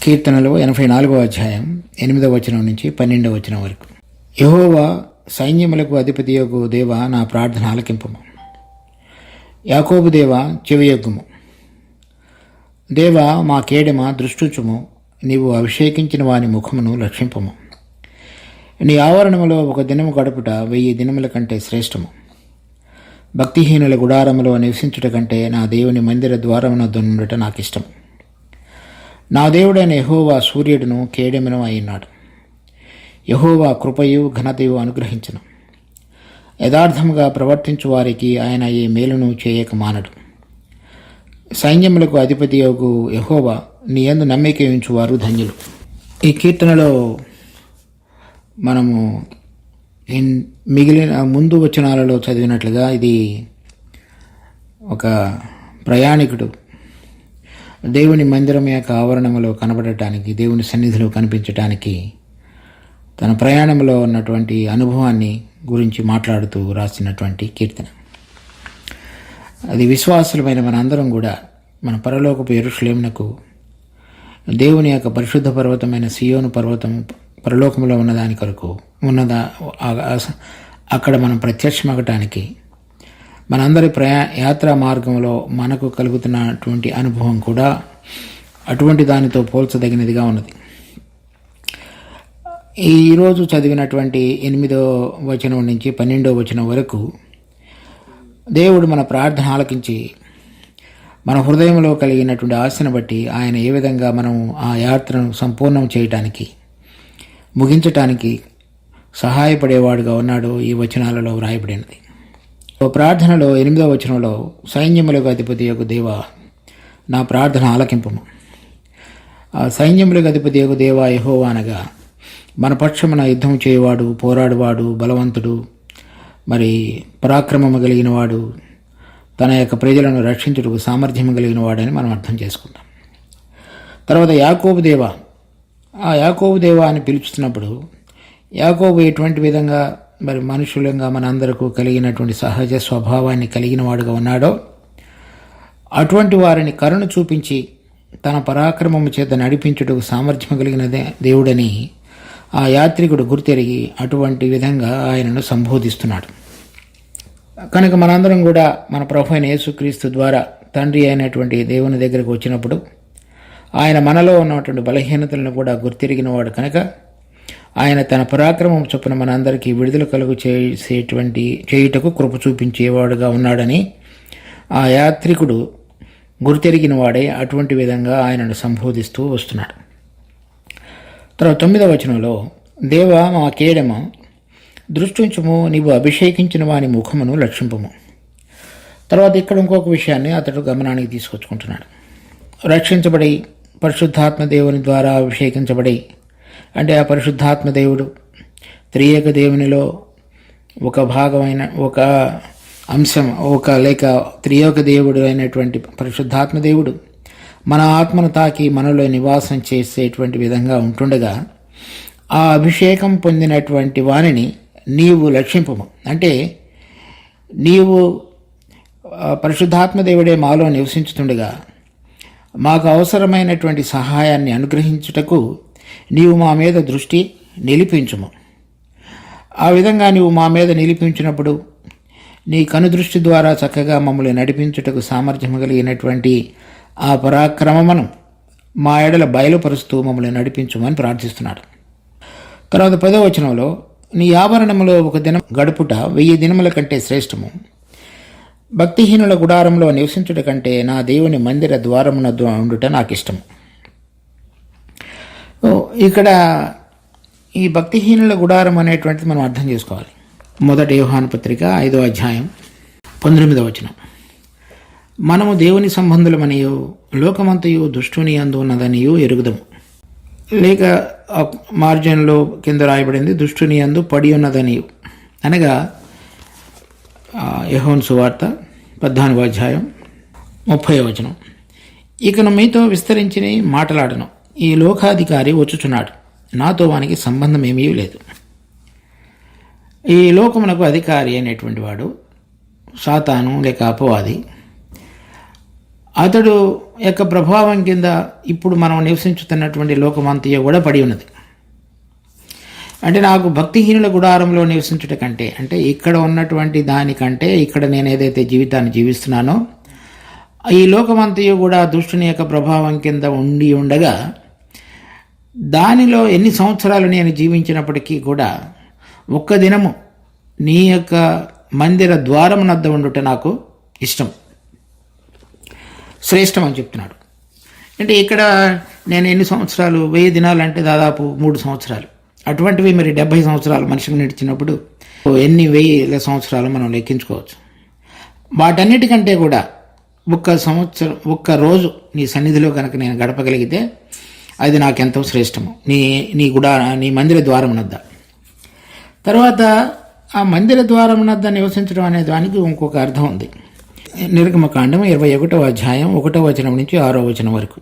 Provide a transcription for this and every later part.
కీర్తనలు 84వ అధ్యాయం 8వ వచనం నుంచి 12వ వచనం వరకు. యెహోవా సైన్యములకు అధిపతియగు దేవా, నా ప్రార్థన ఆలకింపుము. యాకోబు దేవా, చెవియొగ్గుము. దేవా, మా కేడెమ దృష్టించుము. నీవు అభిషేకించిన వాని ముఖమును లక్షింపము. నీ ఆవరణములో ఒక దినము గడుపుట 1000 దినముల కంటే శ్రేష్టము. భక్తిహీనుల గుడారములో నివసించుట కంటే నా దేవుని మందిర ద్వారమునొద్ద నుండుట నాకిష్టము. నా దేవుడైన యెహోవా సూర్యుడును కేడెమును అయినాడు. యెహోవా కృపయు ఘనతయు అనుగ్రహించును. యథార్థముగా ప్రవర్తించు వారికి ఆయన ఏ మేలును చేయక మానడు. సైన్యములకు అధిపతియగు యెహోవా, నీ యందు నమ్మిక ఉంచువారు ధన్యులు. ఈ కీర్తనలో మనము మిగిలిన ముందు వచనాలలో చదివినట్లుగా ఇది ఒక ప్రయాణికుడు దేవుని మందిరం యొక్క ఆవరణంలో కనబడటానికి, దేవుని సన్నిధిలో కనిపించటానికి తన ప్రయాణంలో ఉన్నటువంటి అనుభవాన్ని గురించి మాట్లాడుతూ రాసినటువంటి కీర్తన. అది విశ్వాసులమైన మనందరం కూడా మన పరలోకపు యెరూషలేమునకు, దేవుని యొక్క పరిశుద్ధ పర్వతమైన సియోను పర్వతం పరలోకంలో ఉన్నదాని కొరకు అక్కడ మనం ప్రత్యక్షమగటానికి మనందరి యాత్రా మార్గంలో మనకు కలుగుతున్నటువంటి అనుభవం కూడా అటువంటి దానితో పోల్చదగినదిగా ఉన్నది. ఈరోజు చదివినటువంటి 8వ వచనం నుంచి 12వ వచనం వరకు దేవుడు మన ప్రార్థన ఆలకించి మన హృదయంలో కలిగినటువంటి ఆశను బట్టి ఆయన ఏ విధంగా మనం ఆ యాత్రను సంపూర్ణం చేయటానికి, ముగించటానికి సహాయపడేవాడుగా ఉన్నాడో ఈ వచనాలలో వ్రాయబడినది. ప్రార్థనలో 8వ వచనంలో సైన్యములకు అధిపతి యొక్క దేవా, నా ప్రార్థన ఆలకింపము. ఆ సైన్యములకు అధిపతి యొక్క దేవా యెహోవా అనగా మన పక్షమున యుద్ధం చేయవాడు, పోరాడువాడు, బలవంతుడు, మరి పరాక్రమము కలిగిన వాడు, తన యొక్క ప్రజలను రక్షించుటకు సామర్థ్యం కలిగిన వాడని మనం అర్థం చేసుకుంటాం. తర్వాత యాకోబు దేవా, ఆ యాకోబు దేవా అని పిలుస్తున్నప్పుడు యాకోబు ఎటువంటి విధంగా మరి మనుషులంగా మనందరకు కలిగినటువంటి సహజ స్వభావాన్ని కలిగిన వాడుగా ఉన్నాడో అటువంటి వారిని కరుణ చూపించి తన పరాక్రమము చేత నడిపించుటకు సామర్థ్యం కలిగిన దేవుడని ఆ యాత్రికుడు గుర్తెరిగి అటువంటి విధంగా ఆయనను సంబోధిస్తున్నాడు. కనుక మనందరం కూడా మన ప్రభు అయిన యేసుక్రీస్తు ద్వారా తండ్రి అయినటువంటి దేవుని దగ్గరకు వచ్చినప్పుడు ఆయన మనలో ఉన్నటువంటి బలహీనతలను కూడా గుర్తెరిగిన వాడు కనుక ఆయన తన పరాక్రమం చొప్పున మనందరికీ విడుదల కలుగు చేయుటకు కృప చూపించేవాడుగా ఉన్నాడని ఆ యాత్రికుడు గుర్తెరిగిన వాడే అటువంటి విధంగా ఆయనను సంబోధిస్తూ వస్తున్నాడు. తర్వాత 9వ వచనంలో దేవా, మా కేడెమ దృష్టించుము, నీవు అభిషేకించిన వాని ముఖమును లక్షింపము. తర్వాత ఇక్కడ ఇంకొక విషయాన్ని అతడు గమనానికి తీసుకొచ్చుకుంటున్నాడు. రక్షించబడి పరిశుద్ధాత్మ దేవుని ద్వారా అభిషేకించబడి, అంటే ఆ పరిశుద్ధాత్మ దేవుడు త్రియేక దేవునిలో ఒక భాగమైన ఒక అంశం, లేక త్రియేక దేవుడు అయినటువంటి పరిశుద్ధాత్మ దేవుడు మన ఆత్మను తాకి మనలో నివాసం చేసేటువంటి విధంగా ఉంటుండగా ఆ అభిషేకం పొందినటువంటి వానిని నీవు లక్షింపము. అంటే నీవు పరిశుద్ధాత్మ దేవుడే మాలో నివసించుతుండగా మాకు అవసరమైనటువంటి సహాయాన్ని అనుగ్రహించుటకు నీవు మా మీద దృష్టి నిలిపించుము. ఆ విధంగా నీవు మా మీద నిలిపించినప్పుడు నీ కనుదృష్టి ద్వారా చక్కగా మమ్మల్ని నడిపించుటకు సామర్థ్యం కలిగినటువంటి ఆ పరాక్రమమును మా ఎడల బయలుపరుస్తూ మమ్మల్ని నడిపించుమని ప్రార్థిస్తున్నాడు. తర్వాత 10వ వచనంలో నీ ఆభరణములో ఒక దినం గడుపుట 1000 దినముల కంటే శ్రేష్టము. భక్తిహీనుల గుడారంలో నివసించుట కంటే నా దేవుని మందిర ద్వారమునద్దు ఉండుట నాకు ఇష్టము. ఇక్కడ ఈ భక్తిహీనుల గుడారం అనేటువంటిది మనం అర్థం చేసుకోవాలి. 1 యోహాను పత్రిక 5వ అధ్యాయం 19వ వచనం, మనము దేవుని సంబంధులమనియు లోకమంతయు దుష్టుని యందు ఉన్నదనియు ఎరుగుదము. లేక మార్జిన్లో కింద రాయబడింది దుష్టుని యందు పడి ఉన్నదనియు, అనగా యోహాను సువార్త 14వ అధ్యాయం 30వ వచనం, ఇకను మీతో విస్తరించి మాట్లాడను, ఈ లోకాధికారి వచ్చుచున్నాడు, నాతో వానికి సంబంధం ఏమీ లేదు. ఈ లోకమునకు అధికారి అనేటువంటి వాడు సాతాను లేక అపవాది. అతడు యొక్క ప్రభావం కింద ఇప్పుడు మనం నివసించుతున్నటువంటి లోకమంతయు కూడా పడి ఉన్నది. అంటే నాకు భక్తిహీనుల గుడారంలో నివసించుట కంటే, అంటే ఇక్కడ ఉన్నటువంటి దానికంటే ఇక్కడ నేను ఏదైతే జీవితాన్ని జీవిస్తున్నానో ఈ లోకమంతయు కూడా దుష్టుని యొక్క ప్రభావం కింద ఉండగా దానిలో ఎన్ని సంవత్సరాలు నేను జీవించినప్పటికీ కూడా ఒక్క దినము నీ యొక్క మందిర ద్వారం వద్ద ఉండుట నాకు ఇష్టం, శ్రేష్టం అని చెప్తున్నాడు. అంటే ఇక్కడ నేను ఎన్ని సంవత్సరాలు, 1000 దినాలు అంటే దాదాపు 3 సంవత్సరాలు. అటువంటివి మరి 70 సంవత్సరాలు మనిషికి నడిచినప్పుడు ఎన్ని 1000 సంవత్సరాలు మనం లెక్కించుకోవచ్చు. వాటన్నిటికంటే కూడా ఒక్క రోజు నీ సన్నిధిలో కనుక నేను గడపగలిగితే అది నాకెంతో శ్రేష్టము, నీ మందిర ద్వారం వద్ద. తర్వాత ఆ మందిర ద్వారం వద్ద నివసించడం అనే దానికి ఇంకొక అర్థం ఉంది. నిర్గమకాండం 21వ అధ్యాయం 1వ వచనం నుంచి 6వ వచనం వరకు.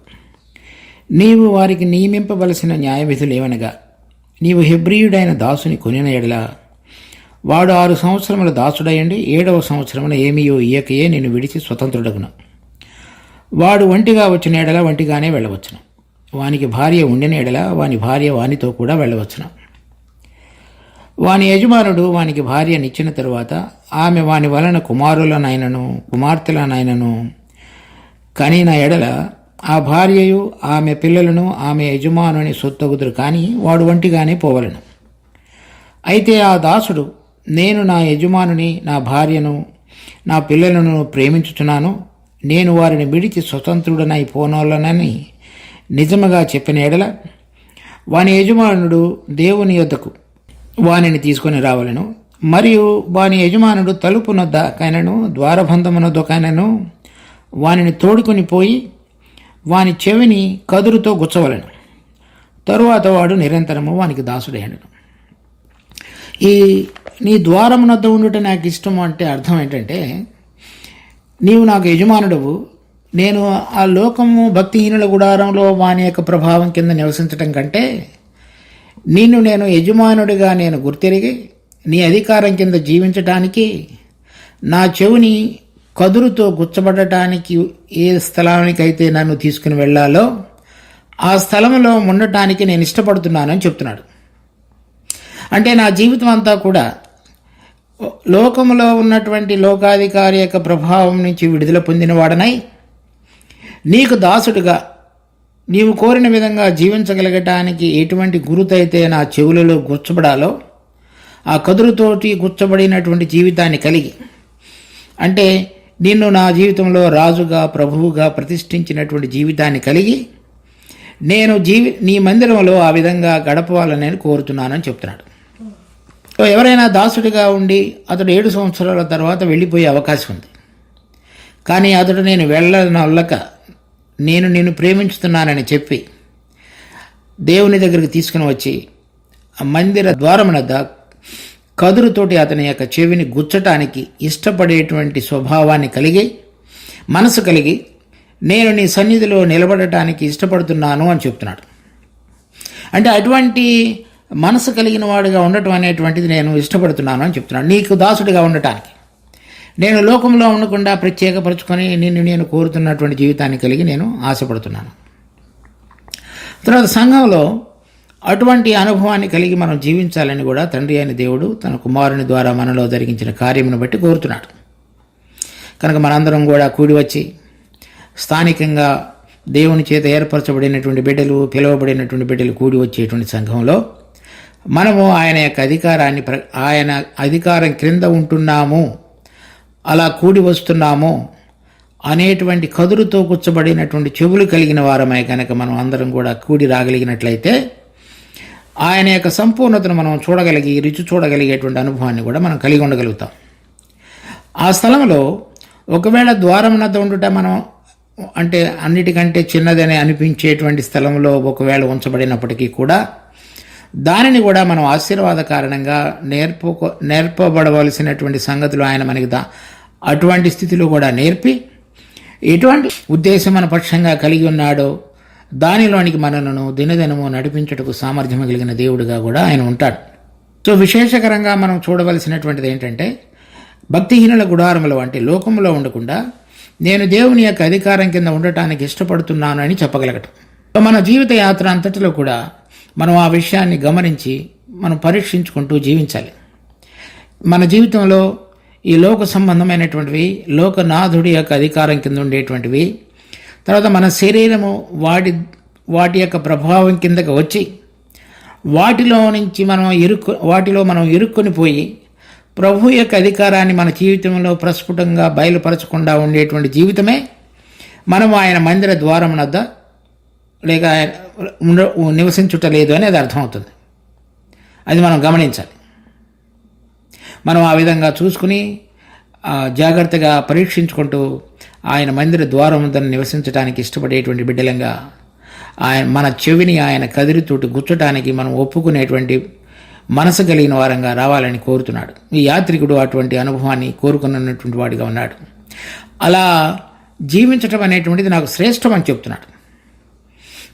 నీవు వారికి నియమింపవలసిన న్యాయ విధులు ఏమనగా, నీవు హెబ్రీయుడైన దాసుని కొనిన ఎడల వాడు 6 సంవత్సరముల దాసుడయండి 7వ సంవత్సరమున ఏమీయో ఇయ్యకయే నిన్ను విడిచి స్వతంత్రుడగును. వాడు ఒంటిగా వచ్చిన ఎడల ఒంటిగానే వెళ్ళవచ్చును. వానికి భార్య ఉండిన ఎడల వాని భార్య వానితో కూడా వెళ్ళవచ్చును. వాని యజమానుడు వానికి భార్యనిచ్చిన తరువాత ఆమె వాని వలన కుమారులనైనను కుమార్తెలనైనను కనిన ఎడల ఆ భార్యయు ఆమె పిల్లలను ఆమె యజమానుని సొత్తగుదురు, కానీ వాడు ఒంటిగానే పోవలను. అయితే ఆ దాసుడు, నేను నా యజమానుని, నా భార్యను, నా పిల్లలను ప్రేమించుచున్నాను, నేను వారిని విడిచి స్వతంత్రుడనై పోనోలనని నిజముగా చెప్పిన ఎడల వాని యజమానుడు దేవుని యొద్దకు వానిని తీసుకొని రావలను. మరియు వాని యజమానుడు తలుపునొద్దకైనను ద్వారబంధమునొద్దకైనను వానిని తోడుకొని పోయి వాని చెవిని కదురుతో గుచ్చవలను. తరువాత వాడు నిరంతరము వానికి దాసుడైనను. ఈ నీ ద్వారమునొద్ద ఉండుట నాకు ఇష్టం అంటే అర్థం ఏంటంటే, నీవు నాకు యజమానుడవు, నేను ఆ లోకము భక్తిహీనుల గుడారంలో వాని యొక్క ప్రభావం కింద నివసించటం కంటే నిన్ను నేను యజమానుడిగా నేను గుర్తిరిగి నీ అధికారం కింద జీవించటానికి, నా చెవిని కదురుతో గుచ్చబడటానికి ఏ స్థలానికైతే నన్ను తీసుకుని వెళ్ళాలో ఆ స్థలంలో ఉండటానికి నేను ఇష్టపడుతున్నానని చెప్తున్నాడు. అంటే నా జీవితం అంతా కూడా లోకములో ఉన్నటువంటి లోకాధికారి యొక్క ప్రభావం నుంచి విడుదల పొందినవాడనై నీకు దాసుడుగా నీవు కోరిన విధంగా జీవించగలగటానికి ఎటువంటి గురుతైతే నా చెవులలో గుచ్చబడాలో ఆ కదురుతోటి గుచ్చబడినటువంటి జీవితాన్ని కలిగి, అంటే నిన్ను నా జీవితంలో రాజుగా ప్రభువుగా ప్రతిష్ఠించినటువంటి జీవితాన్ని కలిగి నేను నీ మందిరంలో ఆ విధంగా గడపవాలని నేను కోరుతున్నానని చెప్తున్నాడు. ఎవరైనా దాసుడిగా ఉండి అతడు 7 సంవత్సరాల తర్వాత వెళ్ళిపోయే అవకాశం ఉంది. కానీ అతడు నేను వెళ్ళనొల్లక నేను నిన్ను ప్రేమించుతున్నానని చెప్పి దేవుని దగ్గరికి తీసుకుని వచ్చి ఆ మందిర ద్వారమునద్ద కదురుతోటి అతని యొక్క చెవిని గుచ్చటానికి ఇష్టపడేటువంటి స్వభావాన్ని కలిగి, మనసు కలిగి, నేను నీ సన్నిధిలో నిలబడటానికి ఇష్టపడుతున్నాను అని చెప్తున్నాడు. అంటే అటువంటి మనసు కలిగిన వాడుగా ఉండటం అనేటువంటిది నేను ఇష్టపడుతున్నాను అని చెప్తున్నాను. నీకు దాసుడిగా ఉండటానికి నేను లోకంలో ఉండకుండా ప్రత్యేకపరుచుకొని నిన్ను నేను కోరుతున్నటువంటి జీవితాన్ని కలిగి నేను ఆశపడుతున్నాను. తర్వాత సంఘంలో అటువంటి అనుభవాన్ని కలిగి మనం జీవించాలని కూడా తండ్రి అయిన దేవుడు తన కుమారుని ద్వారా మనలో జరిగించిన కార్యమును బట్టి కోరుతున్నాడు. కనుక మనందరం కూడా కూడి వచ్చి స్థానికంగా దేవుని చేత ఏర్పరచబడినటువంటి బిడ్డలు, పిలువబడినటువంటి బిడ్డలు కూడి వచ్చేటువంటి సంఘంలో మనము ఆయన యొక్క ఆయన అధికారం క్రింద ఉంటున్నాము, అలా కూడి వస్తున్నాము అనేటువంటి కదురుతో కూర్చబడినటువంటి చెవులు కలిగిన వారమై కనుక మనం అందరం కూడా కూడి రాగలిగినట్లయితే ఆయన యొక్క సంపూర్ణతను మనం చూడగలిగి రుచి చూడగలిగేటువంటి అనుభవాన్ని కూడా మనం కలిగి ఉండగలుగుతాం. ఆ స్థలంలో ఒకవేళ ద్వారం వద్ద ఉండుట మనం అంటే అన్నిటికంటే చిన్నదని అనిపించేటువంటి స్థలంలో ఒకవేళ ఉంచబడినప్పటికీ కూడా దానిని కూడా మనం ఆశీర్వాద కారణంగా నేర్పబడవలసినటువంటి సంగతులు ఆయన మనకి అటువంటి స్థితిలో కూడా నేర్పి ఎటువంటి ఉద్దేశం మన పక్షంగా కలిగి ఉన్నాడో దానిలోనికి మనను దినదినము నడిపించుటకు సామర్థ్యం కలిగిన దేవుడిగా కూడా ఆయన ఉంటాడు. సో విశేషకరంగా మనం చూడవలసినటువంటిది ఏంటంటే, భక్తిహీనుల గుడారములో అంటే లోకములో ఉండకుండా నేను దేవుని యొక్క అధికారం కింద ఉండటానికి ఇష్టపడుతున్నాను అని చెప్పగలగటం. మన జీవిత యాత్ర అంతటిలో కూడా మనం ఆ విషయాన్ని గమనించి మనం పరీక్షించుకుంటూ జీవించాలి. మన జీవితంలో ఈ లోక సంబంధమైనటువంటివి, లోకనాథుడి యొక్క అధికారం కింద ఉండేటువంటివి, తర్వాత మన శరీరము వాటి యొక్క ప్రభావం కిందకి వచ్చి వాటిలో మనం ఇరుక్కొని పోయి ప్రభు యొక్క అధికారాన్ని మన జీవితంలో ప్రస్ఫుటంగా బయలుపరచకుండా ఉండేటువంటి జీవితమే మనం ఆయన మందిర ద్వారం వద్ద లేక నివసించుటలేదు అనేది అర్థమవుతుంది. అది మనం గమనించాలి. మనం ఆ విధంగా చూసుకుని జాగ్రత్తగా పరీక్షించుకుంటూ ఆయన మందిర ద్వారం వద్ద నివసించడానికి ఇష్టపడేటువంటి బిడ్డలంగా మన చెవిని ఆయన కదిరితోటి గుచ్చటానికి మనం ఒప్పుకునేటువంటి మనసు కలిగిన వారంగా రావాలని కోరుతున్నాడు. ఈ యాత్రికుడు అటువంటి అనుభవాన్ని కోరుకున్నటువంటి వాడిగా ఉన్నాడు. అలా జీవించటం అనేటువంటిది నాకు శ్రేష్టం అని చెప్తున్నాడు.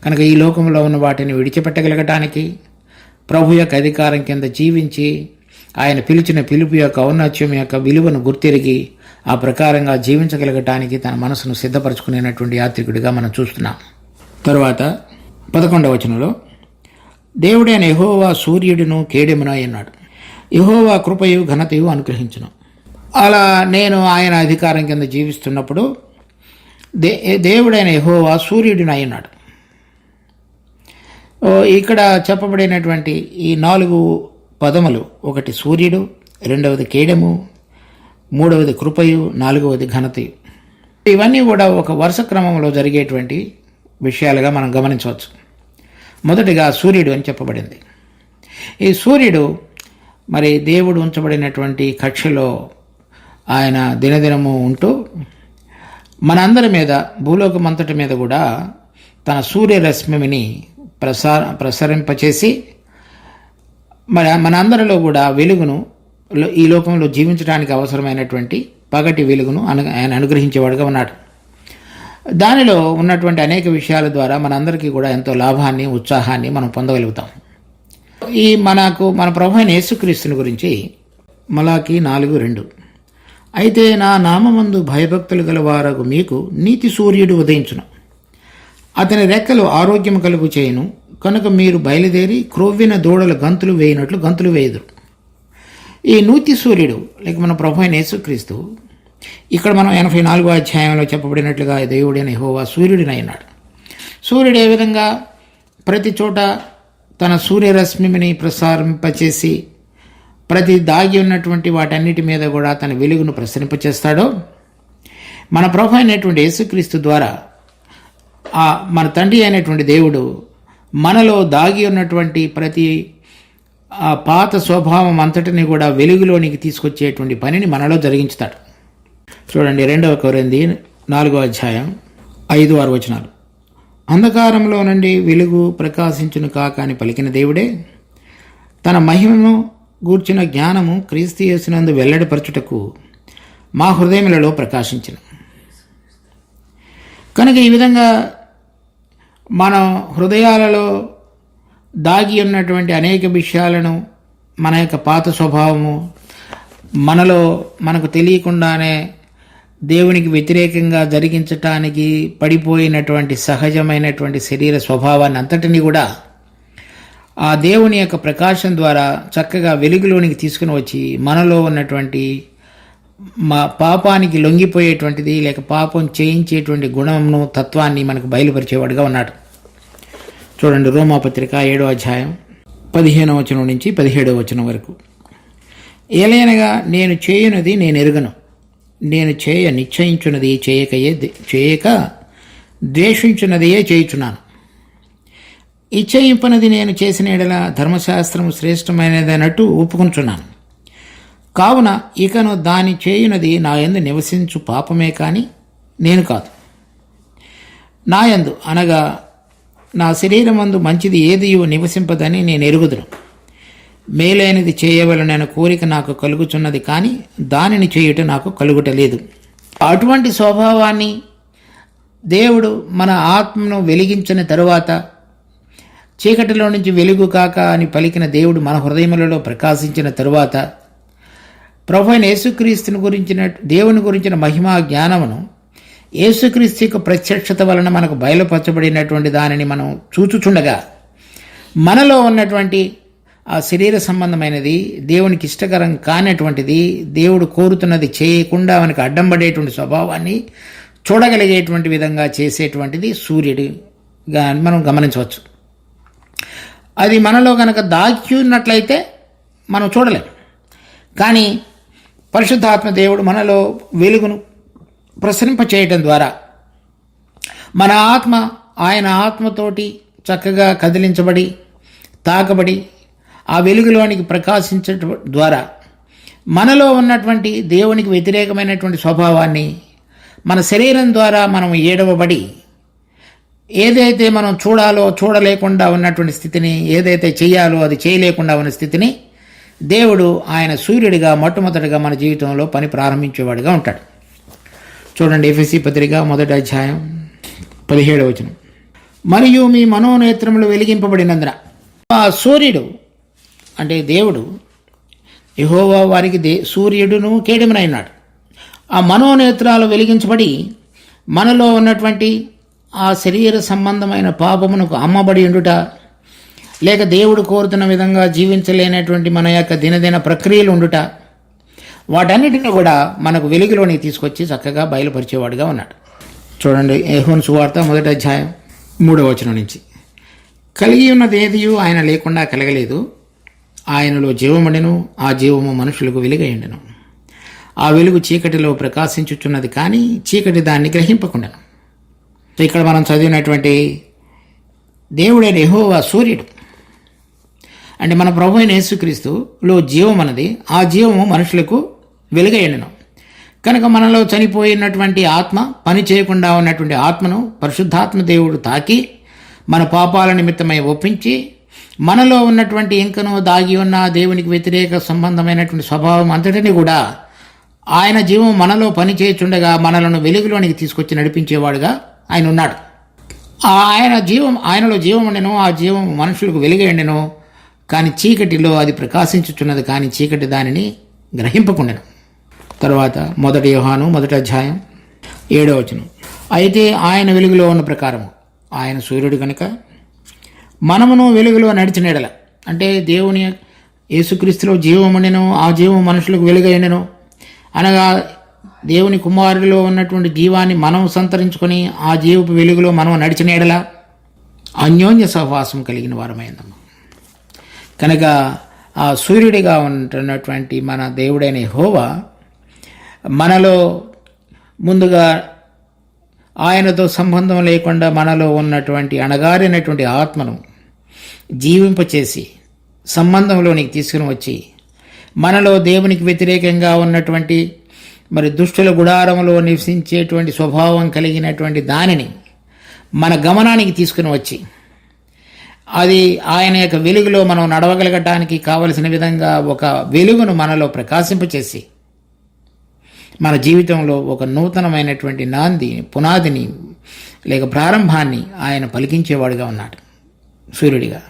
కనుక ఈ లోకంలో ఉన్న వాటిని విడిచిపెట్టగలగటానికి, ప్రభు యొక్క అధికారం కింద జీవించి ఆయన పిలిచిన పిలుపు యొక్క ఔన్నత్యం యొక్క విలువను గుర్తిరిగి ఆ ప్రకారంగా జీవించగలగటానికి తన మనసును సిద్ధపరచుకునేటువంటి యాత్రికుడిగా మనం చూస్తున్నాం. తరువాత 11వ వచనంలో, దేవుడైన యెహోవా సూర్యుడును కేడెమునై అన్నాడు. యెహోవా కృపయు ఘనతయు అనుగ్రహించును. అలా నేను ఆయన అధికారం కింద జీవిస్తున్నప్పుడు దేవుడైన యెహోవా సూర్యుడినై ఉన్నాడు. ఇక్కడ చెప్పబడినటువంటి ఈ 4 పదములు, ఒకటి సూర్యుడు, రెండవది కేడెము, మూడవది కృపయు, నాలుగవది ఘనతయు, ఇవన్నీ కూడా ఒక వరుస క్రమంలో జరిగేటువంటి విషయాలుగా మనం గమనించవచ్చు. మొదటిగా సూర్యుడు అని చెప్పబడింది. ఈ సూర్యుడు మరి దేవుడు ఉంచబడినటువంటి కక్షలో ఆయన దినదినము ఉంటూ మనందరి మీద, భూలోకమంతటి మీద కూడా తన సూర్యరశ్మిని ప్రసరింపచేసి మనందరిలో కూడా వెలుగును, ఈ లోకంలో జీవించడానికి అవసరమైనటువంటి పగటి వెలుగును ఆయన అనుగ్రహించేవాడుగా ఉన్నాడు. దానిలో ఉన్నటువంటి అనేక విషయాల ద్వారా మనందరికీ కూడా ఎంతో లాభాన్ని, ఉత్సాహాన్ని మనం పొందగలుగుతాం. మన ప్రభు అయిన యేసుక్రీస్తుని గురించి మలాకి 4:2, అయితే నా నామమందు భయభక్తులు గలవారగు మీకు నీతి సూర్యుడు ఉదయించును, అతని రెక్కలు ఆరోగ్యం కలుగు చేయును, కనుక మీరు బయలుదేరి క్రొవ్విన దూడల గంతులు వేయినట్లు గంతులు వేయుదురు. ఈ నీతి సూర్యుడు లేక మన ప్రభు అయిన యేసుక్రీస్తు, ఇక్కడ మనం 84వ అధ్యాయంలో చెప్పబడినట్లుగా దేవుడైన యెహోవా సూర్యుడినై ఉన్నాడు. సూర్యుడు ఏ విధంగా ప్రతి చోట తన సూర్యరశ్మిని ప్రసారింపచేసి ప్రతి దాగి ఉన్నటువంటి వాటన్నిటి మీద కూడా తన వెలుగును ప్రసరింపచేస్తాడో, మన ప్రభు అయినటువంటి యేసుక్రీస్తు ద్వారా మన తండ్రి అయినటువంటి దేవుడు మనలో దాగి ఉన్నటువంటి ప్రతి పాత స్వభావం అంతటిని కూడా వెలుగులోనికి తీసుకొచ్చేటువంటి పనిని మనలో జరిగించుతాడు. చూడండి, 2వ కొరింథీ 4వ అధ్యాయం 5-6 వచనాలు. అంధకారంలో నుండి వెలుగు ప్రకాశించును కాక అని పలికిన దేవుడే తన మహిమను గూర్చిన జ్ఞానము క్రీస్తు యేసునందు వెల్లడిపరచుటకు మా హృదయములలో ప్రకాశించిన. కనుక ఈ విధంగా మన హృదయాలలో దాగి ఉన్నటువంటి అనేక విషయాలను, మన యొక్క పాత స్వభావము, మనకు తెలియకుండానే దేవునికి వ్యతిరేకంగా జరిగించటానికి పడిపోయినటువంటి సహజమైనటువంటి శరీర స్వభావాన్ని అంతటినీ కూడా ఆ దేవుని యొక్క ప్రకాశం ద్వారా చక్కగా వెలుగులోనికి తీసుకుని వచ్చి మనలో ఉన్నటువంటి పాపానికి లొంగిపోయేటువంటిది లేక పాపం చేయించేటువంటి గుణమును, తత్వాన్ని మనకు బయలుపరిచేవాడుగా ఉన్నాడు. చూడండి, రోమాపత్రిక 7వ అధ్యాయం 15వ వచనం నుంచి 17వ వచనం వరకు. ఏలైనగా నేను చేయునది నేను ఎరుగను, నేను నిశ్చయించున్నది చేయక ద్వేషించున్నదియే చేయుచున్నాను. ఇచ్చయింపనది నేను చేసిన ఎడల ధర్మశాస్త్రము శ్రేష్టమైనదన్నట్టు ఒప్పుకుంటున్నాను. కావున ఇకను దాని చేయునది నా యందు నివసించు పాపమే కాని నేను కాదు. నా యందు అనగా నా శరీరమందు మంచిది ఏదియో నివసింపదని నేను ఎరుగుదును. మేలైనది చేయవలనైన కోరిక నాకు కలుగుచున్నది కానీ దానిని చేయుట నాకు కలుగుటలేదు. అటువంటి స్వభావాన్ని దేవుడు మన ఆత్మను వెలిగించిన తరువాత, చీకటిలో నుంచి వెలుగు కాక అని పలికిన దేవుడు మన హృదయములలో ప్రకాశించిన తరువాత, ప్రభు అయిన యేసుక్రీస్తుని దేవుని గురించిన మహిమా జ్ఞానమును యేసుక్రీస్తు యొక్క ప్రత్యక్షత వలన మనకు బయలుపరచబడినటువంటి దానిని మనం చూచుచుండగా మనలో ఉన్నటువంటి ఆ శరీర సంబంధమైనది, దేవునికి ఇష్టకరం కానటువంటిది, దేవుడు కోరుతున్నది చేయకుండా మనకు అడ్డం పడేటువంటి స్వభావాన్ని చూడగలిగేటువంటి విధంగా చేసేటువంటిది సూర్యుడిగా మనం గమనించవచ్చు. అది మనలో కనుక దాచి ఉన్నట్లయితే మనం చూడలేం. కానీ పరిశుద్ధాత్మ దేవుడు మనలో వెలుగును ప్రసరింపచేయటం ద్వారా మన ఆత్మ ఆయన ఆత్మతోటి చక్కగా కదిలించబడి తాకబడి ఆ వెలుగులోనికి ప్రకాశించడం ద్వారా మనలో ఉన్నటువంటి దేవునికి వ్యతిరేకమైనటువంటి స్వభావాన్ని మన శరీరం ద్వారా మనం ఏడవబడి ఏదైతే మనం చూడాలో చూడలేకుండా ఉన్నటువంటి స్థితిని, ఏదైతే చేయాలో అది చేయలేకుండా ఉన్న స్థితిని దేవుడు ఆయన సూర్యుడిగా మొట్టమొదటిగా మన జీవితంలో పని ప్రారంభించేవాడిగా ఉంటాడు. చూడండి, ఎఫెసీ పత్రిక 1వ అధ్యాయం 17వ వచనం. మరియు మీ మనోనేత్రములు వెలిగింపబడినందున. ఆ సూర్యుడు అంటే దేవుడు, యెహోవా వారికి సూర్యుడును కేడెమునైనాడు. ఆ మనోనేత్రాలు వెలిగించబడి మనలో ఉన్నటువంటి ఆ శరీర సంబంధమైన పాపమునకు అమ్మబడి ఉండుట, లేక దేవుడు కోరుతున్న విధంగా జీవించలేనటువంటి మన యొక్క దినదిన ప్రక్రియలు ఉండుట, వాటన్నిటిని కూడా మనకు వెలుగులోనికి తీసుకొచ్చి చక్కగా బయలుపరిచేవాడుగా ఉన్నాడు. చూడండి, యోహాను సువార్త 1వ అధ్యాయం 3వ వచనం నుంచి. కలిగి ఉన్నది ఏదియు ఆయన లేకుండా కలగలేదు. ఆయనలో జీవముండెను, ఆ జీవము మనుషులకు వెలుగైండెను. ఆ వెలుగు చీకటిలో ప్రకాశించుచున్నది, కానీ చీకటి దాన్ని గ్రహింపకుండాను. ఇక్కడ మనం చదివినటువంటి దేవుడైన యెహోవా సూర్యుడు అంటే మన ప్రభు అయిన యేసుక్రీస్తులో జీవం అన్నది, ఆ జీవము మనుషులకు వెలుగైండెను. కనుక మనలో చనిపోయినటువంటి ఆత్మ, పని చేయకుండా ఉన్నటువంటి ఆత్మను పరిశుద్ధాత్మ దేవుడు తాకి మన పాపాల నిమిత్తమై ఒప్పించి మనలో ఉన్నటువంటి ఇంకనూ దాగి ఉన్న దేవునికి వ్యతిరేక సంబంధమైనటువంటి స్వభావం అంతటిని కూడా ఆయన జీవం మనలో పని చేయుచుండగా మనలను వెలుగులోనికి తీసుకొచ్చి నడిపించేవాడుగా ఆయన ఉన్నాడు. ఆయనలో జీవం ఉండెను, ఆ జీవం మనుషులకు వెలుగైండెను, కానీ చీకటిలో అది ప్రకాశించుచున్నది, కానీ చీకటి దానిని గ్రహింపకుండెను. తర్వాత 1 యోహాను 1వ అధ్యాయం 7వ వచనం. అయితే ఆయన వెలుగులో ఉన్న ప్రకారము, ఆయన సూర్యుడు కనుక మనమును వెలుగులో నడిచిన ఎడల, అంటే దేవుని యేసుక్రీస్తులో జీవం ఉండెను, ఆ జీవం మనుషులకు వెలుగైండెను అనగా దేవుని కుమారుడిలో ఉన్నటువంటి జీవాన్ని మనం సంతరించుకొని ఆ జీవపు వెలుగులో మనం నడిచిన ఎడల అన్యోన్య సహవాసం కలిగిన వారమైందమ్మ. కనుక ఆ సూర్యుడిగా ఉంటున్నటువంటి మన దేవుడైన యెహోవా మనలో ముందుగా ఆయనతో సంబంధం లేకుండా మనలో ఉన్నటువంటి అణగారినటువంటి ఆత్మను జీవింపచేసి సంబంధంలోనికి తీసుకుని వచ్చి మనలో దేవునికి వ్యతిరేకంగా ఉన్నటువంటి మరి దుష్టుల గుడారంలో నివసించేటువంటి స్వభావం కలిగినటువంటి దానిని మన గమనానికి తీసుకుని వచ్చి అది ఆయన యొక్క వెలుగులో మనం నడవగలగటానికి కావలసిన విధంగా ఒక వెలుగును మనలో ప్రకాశింపచేసి మన జీవితంలో ఒక నూతనమైనటువంటి పునాదిని లేక ప్రారంభాన్ని ఆయన పలికించేవాడుగా ఉన్నాడు సూర్యుడిగా.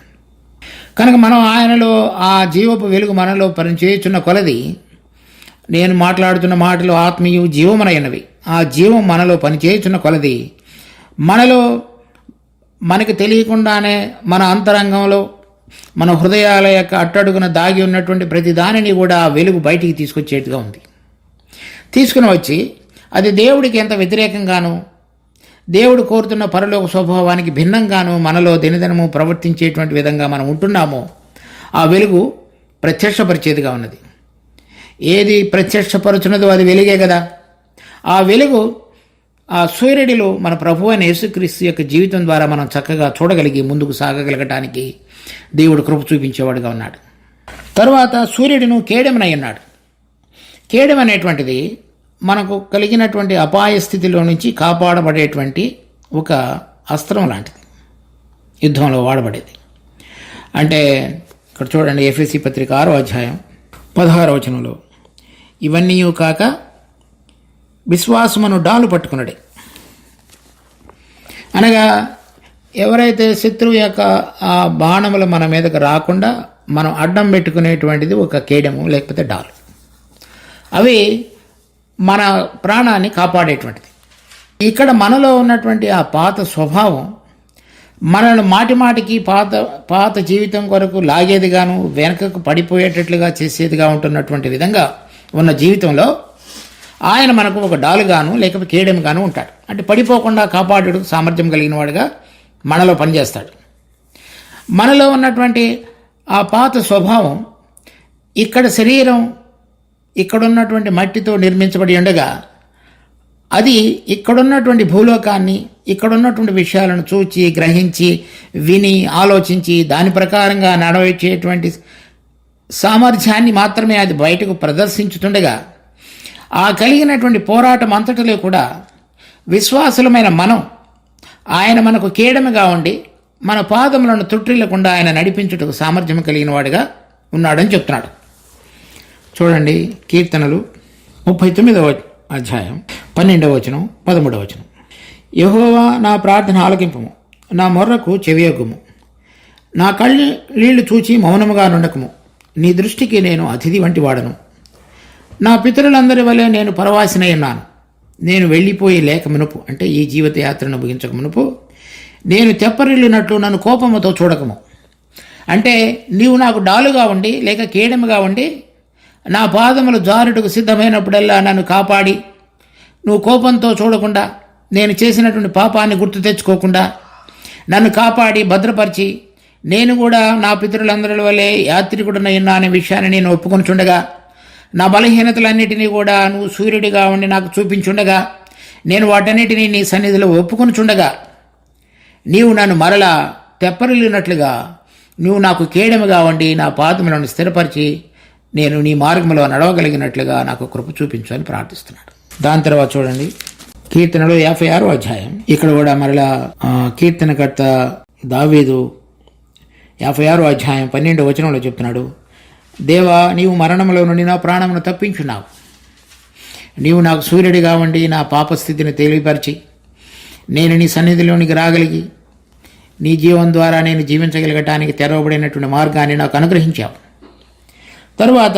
కనుక మనం ఆయనలో ఆ జీవపు వెలుగు మనలో పనిచేయుచున్న కొలది, నేను మాట్లాడుతున్న మాటలు ఆత్మీయ జీవమునైనవి, ఆ జీవం మనలో పనిచేయుచున్న కొలది మనలో మనకు తెలియకుండానే మన అంతరంగంలో మన హృదయాల యొక్క అట్టడుగున దాగి ఉన్నటువంటి ప్రతి దానిని కూడా ఆ వెలుగు బయటికి తీసుకొచ్చేట్టుగా ఉంది. తీసుకుని వచ్చి అది దేవుడికి ఎంత వ్యతిరేకంగానూ దేవుడు కోరుతున్న పరలోక స్వభావానికి భిన్నంగానూ మనలో దినదినము ప్రవర్తించేటువంటి విధంగా మనం ఉంటున్నామో ఆ వెలుగు ప్రత్యక్షపరిచేదిగా ఉన్నది. ఏది ప్రత్యక్షపరుచున్నదో అది వెలుగే కదా. ఆ వెలుగు ఆ సూర్యుడిలో మన ప్రభు అయిన యేసుక్రీస్తు యొక్క జీవితం ద్వారా మనం చక్కగా చూడగలిగి ముందుకు సాగగలగటానికి దేవుడు కృప చూపించేవాడుగా ఉన్నాడు. తరువాత సూర్యుడును కేడెమునై ఉన్నాడు. కేడెం అనేటువంటిది మనకు కలిగినటువంటి అపాయ స్థితిలో నుంచి కాపాడబడేటువంటి ఒక అస్త్రం లాంటిది, యుద్ధంలో వాడబడేది. అంటే ఇక్కడ చూడండి, ఎఫెసీ పత్రిక 6వ అధ్యాయం 16వ వచనంలో, ఇవన్నీ కాక విశ్వాసమును డాలు పట్టుకున్నాడే. అనగా ఎవరైతే శత్రువు యొక్క ఆ బాణములు మన మీదకు రాకుండా మనం అడ్డం పెట్టుకునేటువంటిది ఒక కేడెము లేకపోతే డాలు. అవి మన ప్రాణాన్ని కాపాడేటువంటిది. ఇక్కడ మనలో ఉన్నటువంటి ఆ పాత స్వభావం మనల్ని మాటిమాటికి పాత జీవితం కొరకు లాగేదిగాను, వెనకకు పడిపోయేటట్లుగా చేసేదిగా ఉంటున్నటువంటి విధంగా ఉన్న జీవితంలో ఆయన మనకు ఒక డాలుగాను లేకపోతే కేడెముగాను ఉంటాడు. అంటే పడిపోకుండా కాపాడు సామర్థ్యం కలిగిన వాడుగా మనలో పనిచేస్తాడు. మనలో ఉన్నటువంటి ఆ పాత స్వభావం ఇక్కడ శరీరం ఇక్కడున్నటువంటి మట్టితో నిర్మించబడి ఉండగా అది ఇక్కడున్నటువంటి భూలోకాన్ని, ఇక్కడున్నటువంటి విషయాలను చూచి, గ్రహించి, విని, ఆలోచించి దాని ప్రకారంగా నడవచ్చేటువంటి సామర్థ్యాన్ని మాత్రమే అది బయటకు ప్రదర్శించుతుండగా ఆ కలిగినటువంటి పోరాటం అంతటిలో కూడా విశ్వాసులమైన మనం ఆయన మనకు కేడముగా ఉండి మన పాదములను తుట్టిల్లకుండా ఆయన నడిపించుటకు సామర్థ్యం కలిగిన వాడిగా ఉన్నాడని చెప్తున్నాడు. చూడండి, కీర్తనలు 39వ అధ్యాయం 12వ వచనం 13వ వచనం. యెహోవా నా ప్రార్థన ఆలకింపుము, నా మొర్రకు చెవియొగ్గుము, నా కళ్ళీళ్లు చూచి మౌనముగా నుండకము, నీ దృష్టికి నేను అతిథి వంటి వాడను. నా పితరులందరి వలె నేను పరవాసినై ఉన్నాను. నేను వెళ్ళిపోయి లేక మునుపు, అంటే ఈ జీవితయాత్రను ముగించక మునుపు, నేను తెప్పరిల్లినట్లు నన్ను కోపముతో చూడకము. అంటే నీవు నాకు డాలుగా ఉండి లేక కేడముగా ఉండి నా పాదములు జారుటకు సిద్ధమైనప్పుడల్లా నన్ను కాపాడి, నువ్వు కోపంతో చూడకుండా, నేను చేసినటువంటి పాపాన్ని గుర్తు తెచ్చుకోకుండా నన్ను కాపాడి భద్రపరిచి, నేను కూడా నా పితరులందరి వల్లే యాత్రికుడనై ఉన్నా అనే విషయాన్ని నేను ఒప్పుకొని చుండగా, నా బలహీనతలన్నిటినీ కూడా నువ్వు సూర్యుడిగా ఉండి నాకు చూపించుండగా, నేను వాటన్నిటినీ నీ సన్నిధిలో ఒప్పుకొని చుండగా, నీవు నన్ను మరలా తెప్పరిల్లినట్లుగా నువ్వు నాకు కేడముగా ఉండి నా పాదములను స్థిరపరిచి నేను నీ మార్గంలో నడవగలిగినట్లుగా నాకు కృప చూపించు అని ప్రార్థిస్తున్నాడు. దాని తర్వాత చూడండి, కీర్తనలో 56వ అధ్యాయం. ఇక్కడ కూడా మరలా కీర్తనకర్త దావీదు 56వ అధ్యాయం 12వ వచనంలో చెప్తున్నాడు, దేవా, నీవు మరణంలో నుండి నా ప్రాణమును తప్పించున్నావు. నీవు నాకు సూర్యుడిగా ఉండి నా పాపస్థితిని తెలియపరిచి నేను నీ సన్నిధిలోనికి రాగలిగి నీ జీవం ద్వారా నేను జీవించగలగటానికి తెరవబడినటువంటి మార్గాన్ని నాకు అనుగ్రహించావు. తరువాత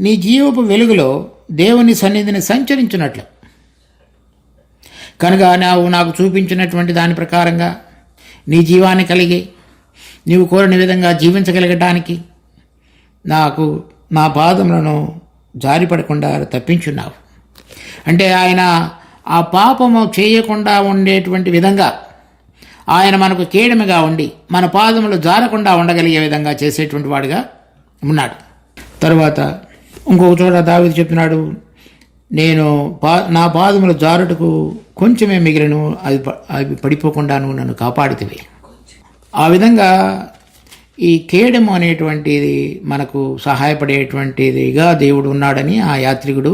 నీ జీవపు వెలుగులో దేవుని సన్నిధిని సంచరించినట్లు కనుక నాకు చూపించినటువంటి దాని ప్రకారంగా నీ జీవాన్ని కలిగి నీవు కోరిన విధంగా జీవించగలగటానికి నాకు నా పాదములను జారిపడకుండా తప్పించున్నావు. అంటే ఆయన ఆ పాపము చేయకుండా ఉండేటువంటి విధంగా ఆయన మనకు కేడముగా ఉండి మన పాదములు జారకుండా ఉండగలిగే విధంగా చేసేటువంటి వాడిగా ఉన్నాడు. తరువాత ఇంకొక చోట దావీదు చెప్తున్నాడు, నేను నా పాదములు జారుటకు కొంచెమే మిగిలిను, అవి పడిపోకుండా నువ్వు నన్ను కాపాడితివి. ఆ విధంగా ఈ కేడము అనేటువంటిది మనకు సహాయపడేటువంటిదిగా దేవుడు ఉన్నాడని ఆ యాత్రికుడు,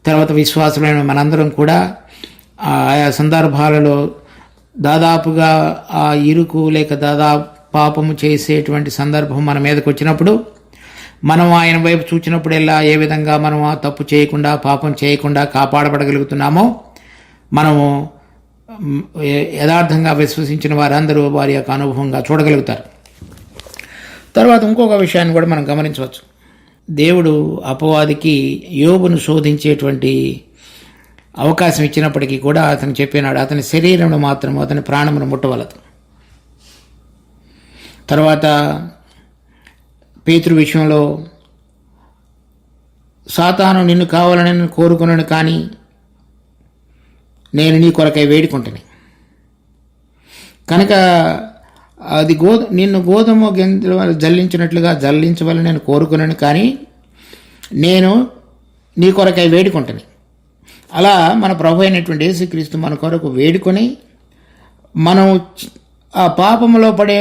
తర్వాత విశ్వాసమైన మనందరం కూడా ఆయా సందర్భాలలో దాదాపుగా ఆ ఇరుకు లేక దాదాపు పాపము చేసేటువంటి సందర్భం మన మీదకి వచ్చినప్పుడు మనం ఆయన వైపు చూచినప్పుడల్లా ఏ విధంగా మనం ఆ తప్పు చేయకుండా పాపం చేయకుండా కాపాడబడగలుగుతున్నామో మనము యథార్థంగా విశ్వసించిన వారందరూ వారి యొక్క అనుభవంగా చూడగలుగుతారు. తర్వాత ఇంకొక విషయాన్ని కూడా మనం గమనించవచ్చు. దేవుడు అపవాదికి యోబును శోధించేటువంటి అవకాశం ఇచ్చినప్పటికీ కూడా అతను చెప్పినాడు, అతని శరీరమును మాత్రము అతని ప్రాణమును ముట్టవలదు. తర్వాత పేతురు విషయంలో సాతాను నిన్ను కావాలని కోరుకున్నాను, కానీ నేను నీ కొరకై వేడుకుంటుని కనుక అది నిన్ను గోధుమ గింజల జల్లించినట్లుగా జల్లించవలని నేను కోరుకున్నాను, కానీ నేను నీ కొరకై వేడుకుంటుని. అలా మన ప్రభు అయినటువంటి యేసుక్రీస్తు మన కొరకు వేడుకొని మనం ఆ పాపములో పడే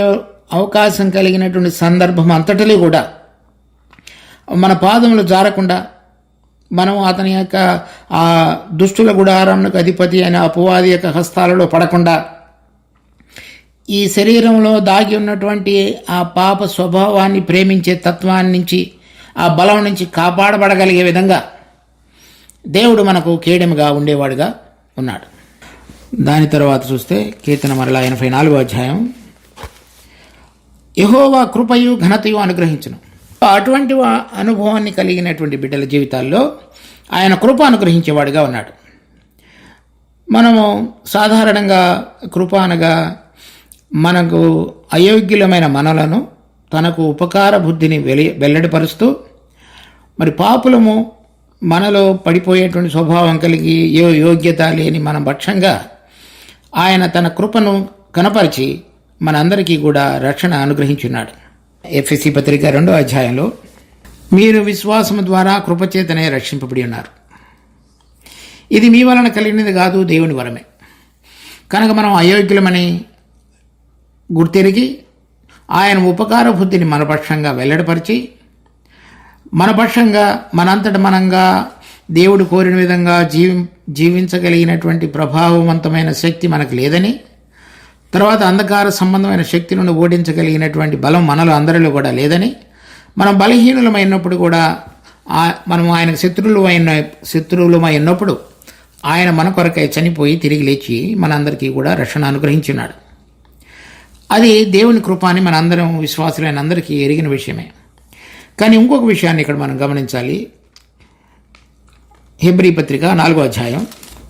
అవకాశం కలిగినటువంటి సందర్భం అంతటిలో కూడా మన పాదములు జారకుండా మనం అతని యొక్క ఆ దుష్టుల గుడారంకు అధిపతి అయిన అపవాది యొక్క హస్తాలలో పడకుండా ఈ శరీరంలో దాగి ఉన్నటువంటి ఆ పాప స్వభావాన్ని ప్రేమించే తత్వాన్ని నుంచి ఆ బలం నుంచి కాపాడబడగలిగే విధంగా దేవుడు మనకు కేడముగా ఉండేవాడుగా ఉన్నాడు. దాని తర్వాత చూస్తే కీర్తన మరలా 84వ అధ్యాయం, యెహోవా కృపయు ఘనతయు అనుగ్రహించును. అటువంటి అనుభవాన్ని కలిగినటువంటి బిడ్డల జీవితాల్లో ఆయన కృప అనుగ్రహించేవాడుగా ఉన్నాడు. మనము సాధారణంగా కృప అనగా మనకు అయోగ్యులమైన మనలను తనకు ఉపకార బుద్ధిని వెల్లడిపరుస్తూ, మరి పాపులము మనలో పడిపోయేటువంటి స్వభావం కలిగి యోగ్యత లేని మన పక్షంగా ఆయన తన కృపను కనపరిచి మనందరికీ కూడా రక్షణ అనుగ్రహించున్నాడు. ఎఫెసీ పత్రిక 2వ అధ్యాయంలో, మీరు విశ్వాసము ద్వారా కృపచేతనే రక్షింపబడి ఉన్నారు, ఇది మీ వలన కలిగినది కాదు, దేవుని వరమే. కనుక మనం అయోగ్యులమని గుర్తెరిగి ఆయన ఉపకార బుద్ధిని మన పక్షంగా వెల్లడిపరిచి, మన పక్షంగా మనంతట మనంగా దేవుడు కోరిన విధంగా జీవించగలిగినటువంటి ప్రభావవంతమైన శక్తి మనకు లేదని, తర్వాత అంధకార సంబంధమైన శక్తులను ఓడించగలిగినటువంటి బలం మనలో అందరిలో కూడా లేదని, మనం బలహీనులమైనప్పుడు కూడా మనం ఆయనకు శత్రువులమైనప్పుడు ఆయన మన కొరకై చనిపోయి తిరిగి లేచి మనందరికీ కూడా రక్షణ అనుగ్రహించున్నాడు. అది దేవుని కృపాని మనందరం విశ్వాసులైన అందరికీ ఎరిగిన విషయమే. కానీ ఇంకొక విషయాన్ని ఇక్కడ మనం గమనించాలి. హెబ్రీ పత్రిక 4వ అధ్యాయం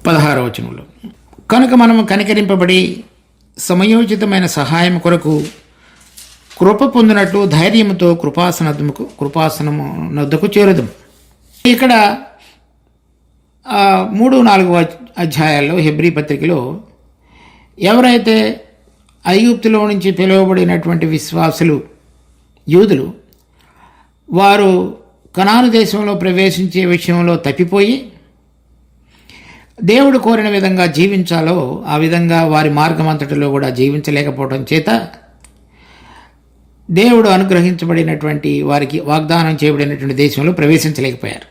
16వ వచనంలో, కనుక మనము కనికరింపబడి సమయోచితమైన సహాయం కొరకు కృప పొందినట్లు ధైర్యముతో కృపాసనము నొద్దకు చేరుదాం. ఇక్కడ 3-4 అధ్యాయాల్లో హెబ్రీ పత్రికలో ఎవరైతే ఐగుప్తులో నుంచి పిలువబడినటువంటి విశ్వాసులు యూదులు, వారు కనాను దేశంలో ప్రవేశించే విషయంలో తప్పిపోయి దేవుడు కోరిన విధంగా జీవించాలో ఆ విధంగా వారి మార్గం అంతటిలో కూడా జీవించలేకపోవడం చేత దేవుడు అనుగ్రహించబడినటువంటి వారికి వాగ్దానం చేయబడినటువంటి దేశంలో ప్రవేశించలేకపోయారు.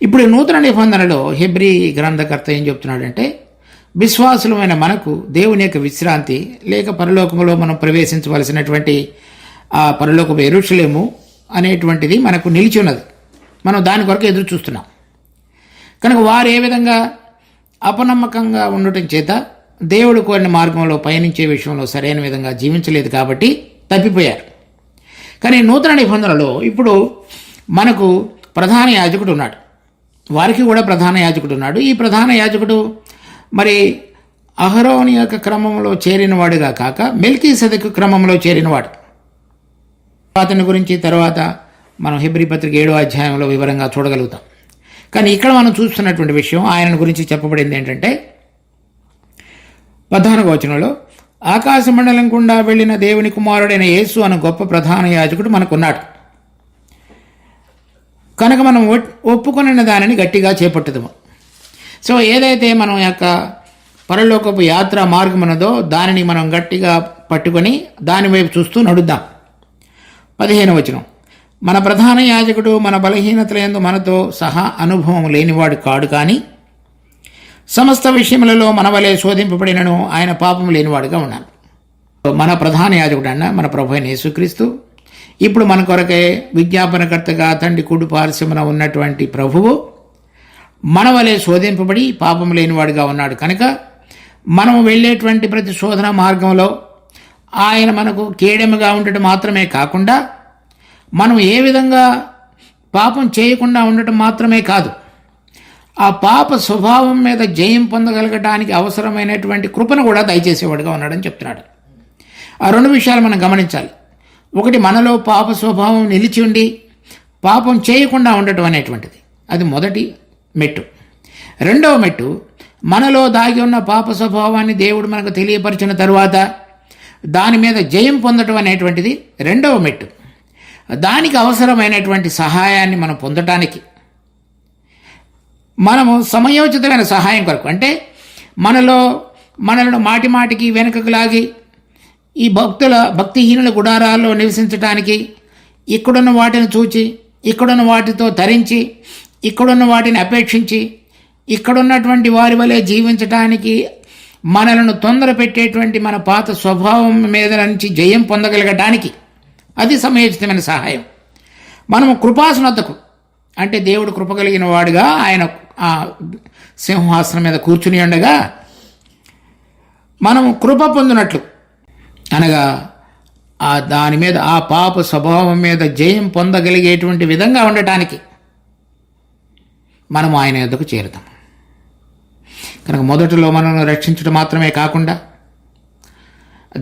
ఇప్పుడు నూతన నిబంధనలో హెబ్రీ గ్రంథకర్త ఏం చెప్తున్నాడంటే, విశ్వాసులమైన మనకు దేవుని యొక్క విశ్రాంతి లేక పరలోకములో మనం ప్రవేశించవలసినటువంటి ఆ పరలోకపు యెరూషలేము అనేటువంటిది మనకు నిలిచి ఉన్నది. మనం దాని కొరకు ఎదురు చూస్తున్నాం. కనుక వారు ఏ విధంగా అపనమ్మకంగా ఉండటం చేత దేవుడు కోరిన మార్గంలో పయనించే విషయంలో సరైన విధంగా జీవించలేదు కాబట్టి తప్పిపోయారు. కానీ నూతన నిబంధనలో ఇప్పుడు మనకు ప్రధాన యాజకుడు ఉన్నాడు, వారికి కూడా ప్రధాన యాజకుడు ఉన్నాడు. ఈ ప్రధాన యాజకుడు మరి అహరోని యొక్క క్రమంలో చేరినవాడుగా కాక మెల్కీసెదెకు క్రమంలో చేరినవాడు. అతని గురించి తర్వాత మనం హెబ్రీ పత్రిక 7వ అధ్యాయంలో వివరంగా చూడగలుగుతాం. కానీ ఇక్కడ మనం చూస్తున్నటువంటి విషయం, ఆయన గురించి చెప్పబడింది ఏంటంటే 14వ వచనంలో, ఆకాశ మండలం గుండా వెళ్ళిన దేవుని కుమారుడైన యేసు అనే గొప్ప ప్రధాన యాజకుడు మనకున్నాడు. కనుక మనం ఒప్పుకొనిన దానిని గట్టిగా చేపట్టుదాము. సో ఏదైతే మనం యొక్క పరలోకపు యాత్ర మార్గం ఉన్నదో దానిని మనం గట్టిగా పట్టుకొని దాని వైపు చూస్తూ నడుద్దాం. 15వ వచనం, మన ప్రధాన యాజకుడు మన బలహీనతలందు మనతో సహా అనుభవం లేనివాడు కాడు, కానీ సమస్త విషయములలో మన వలె శోధింపబడినను ఆయన పాపం లేనివాడుగా ఉన్నాడు. మన ప్రధాన యాజకుడు అన్న మన ప్రభు అయిన యేసుక్రీస్తు ఇప్పుడు మన కొరకే విజ్ఞాపనకర్తగా తండ్రి కుడి పార్శ్వమున ఉన్నటువంటి ప్రభువు మన వలె శోధింపబడి పాపం లేనివాడుగా ఉన్నాడు. కనుక మనం వెళ్ళేటువంటి ప్రతి శోధన మార్గంలో ఆయన మనకు కేడెముగా ఉండటం మాత్రమే కాకుండా, మనం ఏ విధంగా పాపం చేయకుండా ఉండటం మాత్రమే కాదు, ఆ పాప స్వభావం మీద జయం పొందగలగడానికి అవసరమైనటువంటి కృపను కూడా దయచేసేవాడుగా ఉన్నాడని చెప్తున్నాడు. ఆ 2 విషయాలు మనం గమనించాలి. ఒకటి, మనలో పాప స్వభావం నిలిచి ఉండి పాపం చేయకుండా ఉండటం అనేటువంటిది, అది మొదటి మెట్టు. 2వ మెట్టు, మనలో దాగి ఉన్న పాప స్వభావాన్ని దేవుడు మనకు తెలియపరిచిన తరువాత దాని మీద జయం పొందటం అనేటువంటిది 2వ మెట్టు. దానికి అవసరమైనటువంటి సహాయాన్ని మనం పొందటానికి మనము సమయోచితమైన సహాయం కొరకు, అంటే మనలను మాటి మాటికి వెనుకకు లాగి ఈ భక్తిహీనుల గుడారాల్లో నివసించటానికి, ఇక్కడున్న వాటిని చూచి ఇక్కడున్న వాటితో ధరించి ఇక్కడున్న వాటిని అపేక్షించి ఇక్కడున్నటువంటి వారి వలె జీవించటానికి మనలను తొందర పెట్టేటువంటి మన పాత స్వభావం మీద నుంచి జయం పొందగలగటానికి అది సమయోచితమైన సహాయం. మనము కృపాసనతకు, అంటే దేవుడు కృప కలిగిన వాడుగా ఆయన ఆ సింహాసనం మీద కూర్చుని ఉండగా మనము కృప పొందినట్లు, అనగా దాని మీద ఆ పాప స్వభావం మీద జయం పొందగలిగేటువంటి విధంగా ఉండటానికి మనం ఆయన యొద్దకు చేరుతాం. కనుక మొదటిలో మనల్ని రక్షించడం మాత్రమే కాకుండా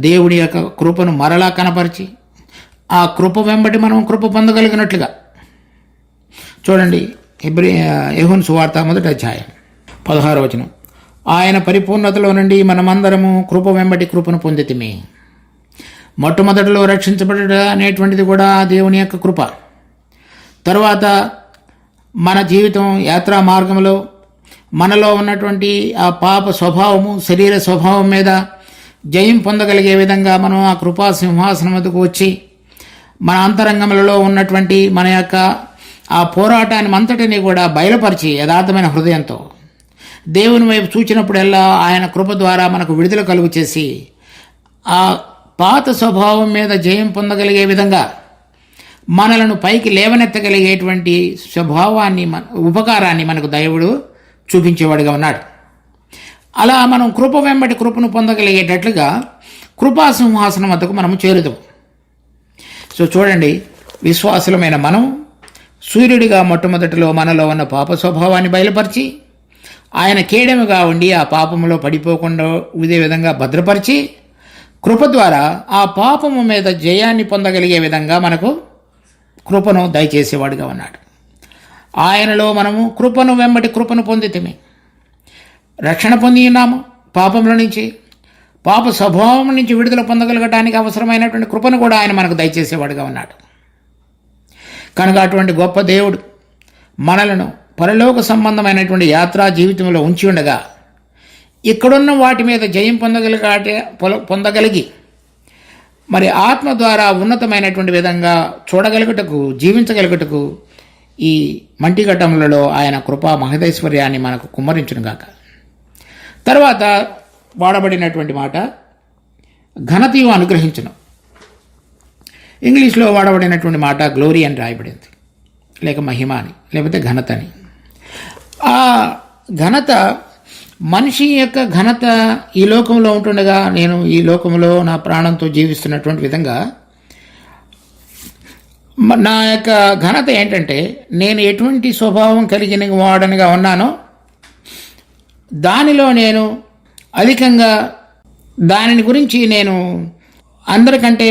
దేవుడి యొక్క కృపను మరలా కనపరిచి ఆ కృప వెంబడి మనం కృప పొందగలిగినట్లుగా. చూడండి, యోహాను సువార్త 1వ అధ్యాయం 16వ వచనం. ఆయన పరిపూర్ణతలో నుండి మనమందరము కృప వెంబడి కృపను పొందితిమి. మొట్టమొదటిలో రక్షించబడుట అనేటువంటిది కూడా దేవుని యొక్క కృప. తరువాత మన జీవితం యాత్రా మార్గంలో మనలో ఉన్నటువంటి ఆ పాప స్వభావము, శరీర స్వభావం మీద జయం పొందగలిగే విధంగా మనం ఆ కృపా సింహాసనం వద్దకు వచ్చి మన అంతరంగములలో ఉన్నటువంటి మన యొక్క ఆ పోరాటాన్ని అంతటినీ కూడా బయలుపరిచి యథార్థమైన హృదయంతో దేవుని వైపు చూచినప్పుడల్లా ఆయన కృప ద్వారా మనకు విడుదల కలుగు చేసి ఆ పాత స్వభావం మీద జయం పొందగలిగే విధంగా మనలను పైకి లేవనెత్తగలిగేటువంటి స్వభావాన్ని, ఉపకారాన్ని మనకు దేవుడు చూపించేవాడుగా ఉన్నాడు. అలా మనం కృప వెంబడి కృపను పొందగలిగేటట్లుగా కృపా సింహాసనం వద్దకు మనము చేరుదాం. సో చూడండి, విశ్వాసులమైన మనం సూర్యుడిగా మొట్టమొదటిలో మనలో ఉన్న పాప స్వభావాన్ని బయలుపరిచి ఆయన కేడెముగా ఉండి ఆ పాపములో పడిపోకుండా ఇదే విధంగా భద్రపరిచి కృప ద్వారా ఆ పాపము మీద జయాన్ని పొందగలిగే విధంగా మనకు కృపను దయచేసేవాడుగా ఉన్నాడు. ఆయనలో మనము కృపను వెంబడి కృపను పొందితమే, రక్షణ పొంది ఉన్నాము. పాపముల నుంచి, పాప స్వభావం నుంచి విడుదల పొందగలగటానికి అవసరమైనటువంటి కృపను కూడా ఆయన మనకు దయచేసేవాడుగా ఉన్నాడు. కనుక అటువంటి గొప్ప దేవుడు మనలను పరలోక సంబంధమైనటువంటి యాత్రా జీవితంలో ఉంచి ఉండగా ఇక్కడున్న వాటి మీద జయం పొందగలిగి మరి ఆత్మ ద్వారా ఉన్నతమైనటువంటి విధంగా చూడగలుగుటకు, జీవించగలుగుటకు ఈ మంటిఘట్టములలో ఆయన కృపా మహదైశ్వర్యాన్ని మనకు కుమ్మరించునుగాక. తర్వాత వాడబడినటువంటి మాట ఘనతయు అనుగ్రహించును. ఇంగ్లీష్లో వాడబడినటువంటి మాట గ్లోరీ అని రాయబడింది, లేక మహిమ అని, లేకపోతే ఘనత అని. ఆ ఘనత, మనిషి యొక్క ఘనత ఈ లోకంలో ఉంటుండగా, నేను ఈ లోకంలో నా ప్రాణంతో జీవిస్తున్నటువంటి విధంగా నా యొక్క ఘనత ఏంటంటే, నేను ఎటువంటి స్వభావం కలిగిన వాడనిగా ఉన్నానో దానిలో నేను అధికంగా దానిని గురించి నేను అందరికంటే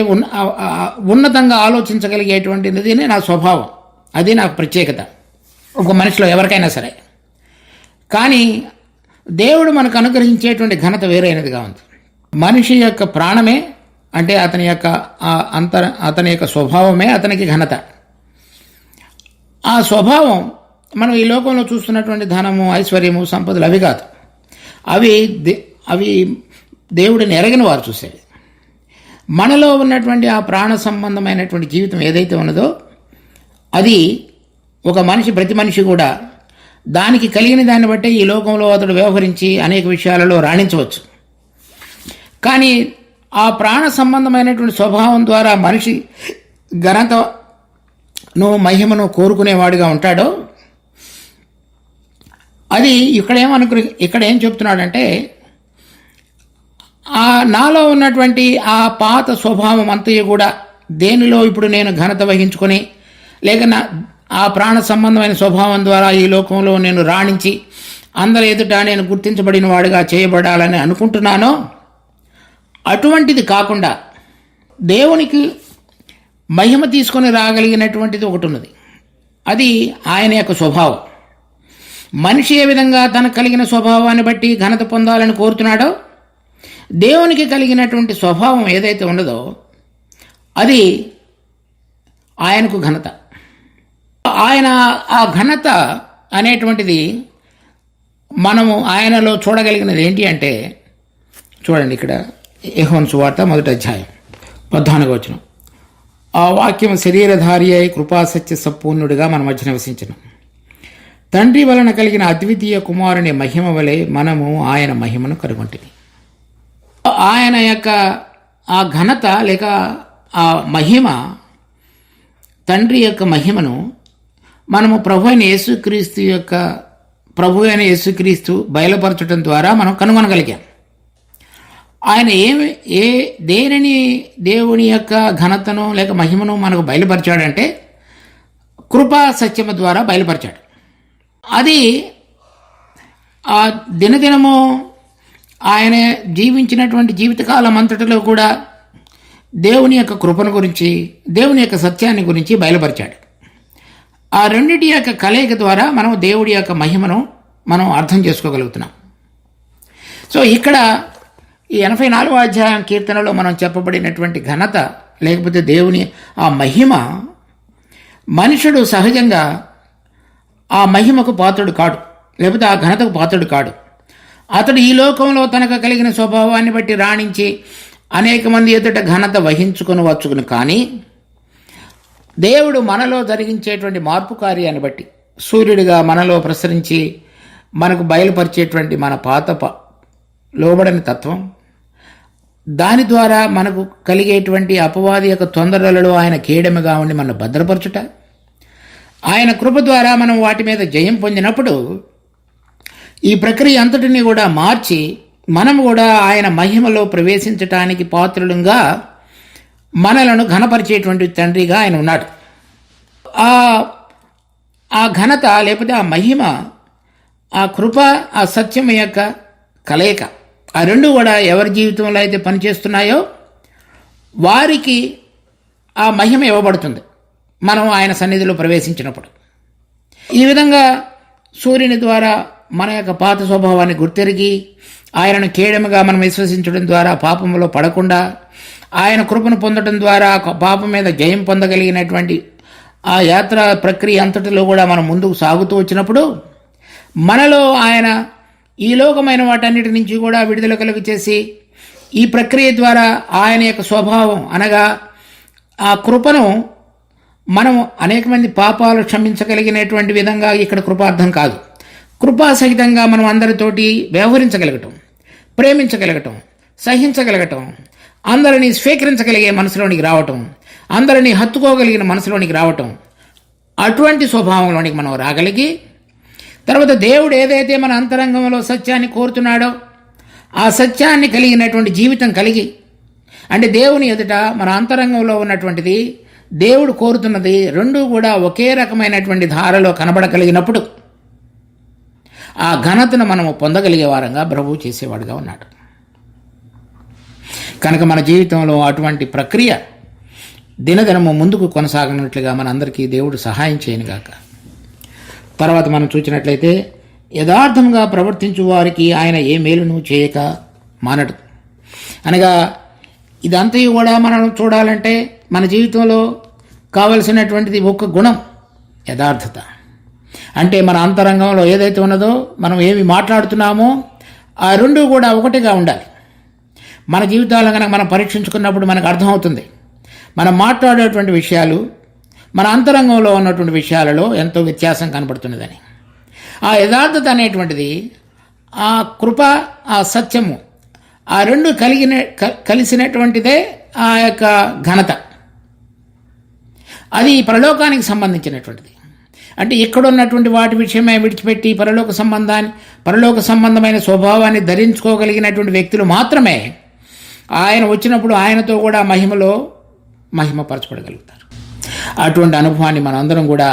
ఉన్నతంగా ఆలోచించగలిగేటువంటిది నా స్వభావం. అది నాకు ప్రత్యేకత ఒక మనిషిలో ఎవరికైనా సరే. కానీ దేవుడు మనకు అనుగ్రహించేటువంటి ఘనత వేరైనదిగా ఉంది. మనిషి యొక్క ప్రాణమే, అంటే అతని యొక్క స్వభావమే అతనికి ఘనత. ఆ స్వభావం మనం ఈ లోకంలో చూస్తున్నటువంటి ధనము, ఐశ్వర్యము, సంపదలు అవి కాదు. అవి దేవుడిని ఎరగిన వారు చూసేవి. మనలో ఉన్నటువంటి ఆ ప్రాణ సంబంధమైనటువంటి జీవితం ఏదైతే ఉన్నదో అది ఒక మనిషి, ప్రతి మనిషి కూడా దానికి కలిగిన దాన్ని బట్టే ఈ లోకంలో అతడు వ్యవహరించి అనేక విషయాలలో రాణించవచ్చు. కానీ ఆ ప్రాణ సంబంధమైనటువంటి స్వభావం ద్వారా మనిషి ఘనతను, మహిమను కోరుకునేవాడిగా ఉంటాడో అది ఇక్కడ ఏం చెప్తున్నాడంటే, ఆ నాలో ఉన్నటువంటి ఆ పాత స్వభావం అంతయు కూడా దేనిలో ఇప్పుడు నేను ఘనత వహించుకొని, లేక ఆ ప్రాణ సంబంధమైన స్వభావం ద్వారా ఈ లోకంలో నేను రాణించి అందరి ఎదుట నేను గుర్తించబడిన వాడిగా చేయబడాలని అనుకుంటున్నానో అటువంటిది కాకుండా దేవునికి మహిమ తీసుకొని రాగలిగినటువంటిది ఒకటి ఉన్నది. అది ఆయన యొక్క స్వభావం. మనిషి ఏ విధంగా తనకు కలిగిన స్వభావాన్ని బట్టి ఘనత పొందాలని కోరుతున్నాడో, దేవునికి కలిగినటువంటి స్వభావం ఏదైతే ఉన్నదో అది ఆయనకు ఘనత. ఆయన ఆ ఘనత అనేటువంటిది మనము ఆయనలో చూడగలిగినది ఏంటి అంటే, చూడండి ఇక్కడ యోహాను సువార్త 1వ అధ్యాయం 14వ వచనం. ఆ వాక్యం శరీరధారి అయి కృపాసత్య సంపూర్ణుడిగా మన మధ్య నివసించును. తండ్రి వలన కలిగిన అద్వితీయ కుమారుని మహిమ వలె మనము ఆయన మహిమను కనుగొంటిమి. ఆయన యొక్క ఆ ఘనత లేక ఆ మహిమ, తండ్రి యొక్క మహిమను మనము ప్రభు అయిన యేసుక్రీస్తు బయలుపరచడం ద్వారా మనం కనుగొనగలిగాం. ఆయన దేనిని దేవుని యొక్క ఘనతను లేక మహిమను మనకు బయలుపరిచాడంటే కృపా సత్యము ద్వారా బయలుపరిచాడు. అది ఆ దినదినము ఆయన జీవించినటువంటి జీవితకాలం అంతటిలో కూడా దేవుని యొక్క కృపను గురించి, దేవుని యొక్క సత్యాన్ని గురించి బయలుపరిచాడు. ఆ రెండిటి యొక్క కలయిక ద్వారా మనం దేవుడి యొక్క మహిమను మనం అర్థం చేసుకోగలుగుతున్నాం. సో ఇక్కడ ఈ 84వ అధ్యాయం కీర్తనలో మనం చెప్పబడినటువంటి ఘనత లేకపోతే దేవుని ఆ మహిమ, మనుషుడు సహజంగా ఆ మహిమకు పాత్రుడు కాడు, లేకపోతే ఆ ఘనతకు పాత్రుడు కాడు. అతడు ఈ లోకంలో తనకు కలిగిన స్వభావాన్ని బట్టి రాణించి అనేక మంది ఎదుట ఘనత వహించుకుని వచ్చుకుని, కానీ దేవుడు మనలో జరిగించేటువంటి మార్పు కార్యాన్ని బట్టి సూర్యుడిగా మనలో ప్రసరించి మనకు బయలుపరిచేటువంటి మన పాత లోబడని తత్వం, దాని ద్వారా మనకు కలిగేటువంటి అపవాది యొక్క తొందరలలో ఆయన కేడెముగా ఉండి మనం భద్రపరచుట, ఆయన కృప ద్వారా మనం వాటి మీద జయం పొందినప్పుడు ఈ ప్రక్రియ అంతటిని కూడా మార్చి మనం కూడా ఆయన మహిమలో ప్రవేశించటానికి పాత్రులుగా మనలను ఘనపరిచేటువంటి తండ్రిగా ఆయన ఉన్నాడు. ఆ ఘనత లేకపోతే ఆ మహిమ, ఆ కృప, ఆ సత్యం యొక్క కలయిక, ఆ రెండు కూడా ఎవరి జీవితంలో అయితే పనిచేస్తున్నాయో వారికి ఆ మహిమ ఇవ్వబడుతుంది మనం ఆయన సన్నిధిలో ప్రవేశించినప్పుడు. ఈ విధంగా సూర్యుని ద్వారా మన యొక్క పాత స్వభావాన్ని గుర్తెరిగి ఆయనను కేడముగా మనం విశ్వసించడం ద్వారా పాపంలో పడకుండా, ఆయన కృపను పొందడం ద్వారా పాపం మీద జయం పొందగలిగినటువంటి ఆ యాత్ర ప్రక్రియ అంతటిలో కూడా మనం ముందుకు సాగుతూ వచ్చినప్పుడు మనలో ఆయన ఈ లోకమైన వాటన్నిటి నుంచి కూడా విడుదల కలుగు చేసి ఈ ప్రక్రియ ద్వారా ఆయన యొక్క స్వభావం అనగా ఆ కృపను మనం అనేక మంది పాపాలు క్షమించగలిగినటువంటి విధంగా ఇక్కడ కృపార్థం కాదు, కృపాసహితంగా మనం అందరితోటి వ్యవహరించగలగటం, ప్రేమించగలగటం, సహించగలగటం, అందరినీ స్వీకరించగలిగే మనసులోనికి రావటం, అందరినీ హత్తుకోగలిగిన మనసులోనికి రావటం, అటువంటి స్వభావంలోనికి మనం రాగలిగి తర్వాత దేవుడు ఏదైతే మన అంతరంగంలో సత్యాన్ని కోరుతున్నాడో ఆ సత్యాన్ని కలిగినటువంటి జీవితం కలిగి, అంటే దేవుని ఎదుట మన అంతరంగంలో ఉన్నటువంటిది దేవుడు కోరుతున్నది రెండూ కూడా ఒకే రకమైనటువంటి ధారలో కనబడగలిగినప్పుడు ఆ ఘనతను మనము పొందగలిగే వారంగా ప్రభువు చేసేవాడుగా ఉన్నాడు. కనుక మన జీవితంలో అటువంటి ప్రక్రియ దినదినము ముందుకు కొనసాగినట్లుగా మనందరికీ దేవుడు సహాయం చేయనుగాక. తర్వాత మనం చూసినట్లయితే యథార్థంగా ప్రవర్తించు వారికి ఆయన ఏ మేలును చేయక మానడు. అనగా ఇదంతా కూడా మనం చూడాలంటే మన జీవితంలో కావలసినటువంటిది ఒక గుణం, యథార్థత. అంటే మన అంతరంగంలో ఏదైతే ఉన్నదో మనం ఏమి మాట్లాడుతున్నామో ఆ రెండు కూడా ఒకటిగా ఉండాలి. మన జీవితాలను కనుక మనం పరీక్షించుకున్నప్పుడు మనకు అర్థమవుతుంది మనం మాట్లాడేటువంటి విషయాలు మన అంతరంగంలో ఉన్నటువంటి విషయాలలో ఎంతో వ్యత్యాసం కనపడుతున్నదని. ఆ యథార్థత అనేటువంటిది, ఆ కృప, ఆ సత్యము, ఆ రెండు కలిసినటువంటిదే ఆ యొక్క ఘనత. అది పరలోకానికి సంబంధించినటువంటిది. అంటే ఇక్కడ ఉన్నటువంటి వాటి విషయమే విడిచిపెట్టి పరలోక సంబంధమైన స్వభావాన్ని ధరించుకోగలిగినటువంటి వ్యక్తులు మాత్రమే ఆయన వచ్చినప్పుడు ఆయనతో కూడా మహిమపరచబడగలుగుతారు. అటువంటి అనుభవాన్ని మనందరం కూడా